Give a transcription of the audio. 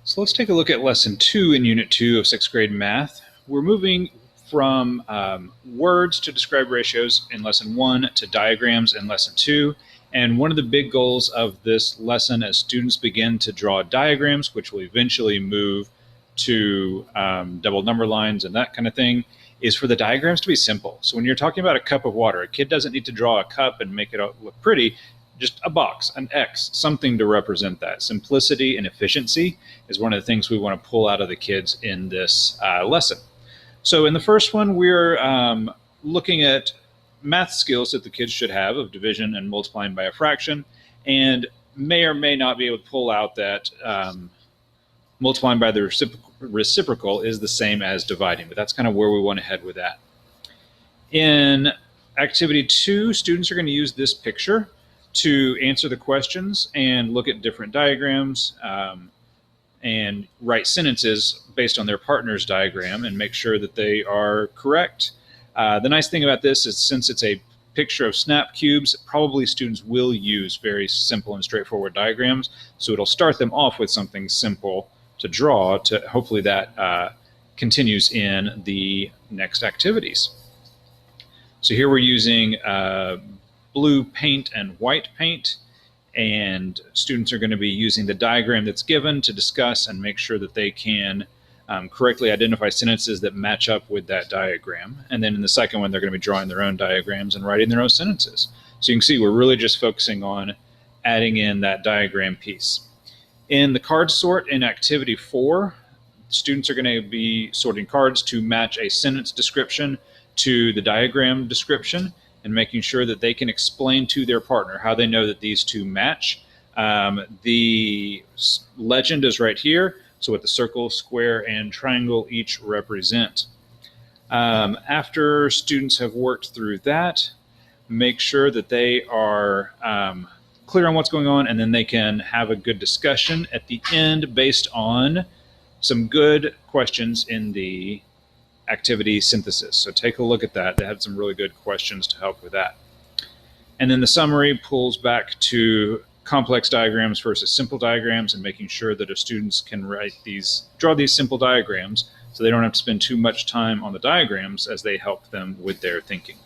So let's take a look at lesson 2 in unit 2 of 6th grade math. We're moving from words to describe ratios in lesson 1 to diagrams in lesson 2. And one of the big goals of this lesson as students begin to draw diagrams, which will eventually move to double number lines and that kind of thing, is for the diagrams to be simple. So when you're talking about a cup of water, a kid doesn't need to draw a cup and make it look pretty. Just a box, an X, something to represent that. Simplicity and efficiency is one of the things we want to pull out of the kids in this lesson. So in the first one, we're looking at math skills that the kids should have of division and multiplying by a fraction, and may or may not be able to pull out that multiplying by the reciprocal is the same as dividing, but that's kind of where we want to head with that. In activity 2, students are going to use this picture to answer the questions and look at different diagrams and write sentences based on their partner's diagram and make sure that they are correct. The nice thing about this is since it's a picture of snap cubes, probably students will use very simple and straightforward diagrams. So it'll start them off with something simple to draw to hopefully that continues in the next activities. So here we're using blue paint and white paint, and students are going to be using the diagram that's given to discuss and make sure that they can correctly identify sentences that match up with that diagram. And then in the second one, they're going to be drawing their own diagrams and writing their own sentences. So you can see we're really just focusing on adding in that diagram piece. In the card sort in activity 4, students are going to be sorting cards to match a sentence description to the diagram description, and making sure that they can explain to their partner how they know that these two match. The legend is right here, so what the circle, square, and triangle each represent. After students have worked through that, make sure that they are clear on what's going on, and then they can have a good discussion at the end based on some good questions in the activity synthesis. So take a look at that. They had some really good questions to help with that. And then the summary pulls back to complex diagrams versus simple diagrams and making sure that our students can draw these simple diagrams so they don't have to spend too much time on the diagrams as they help them with their thinking.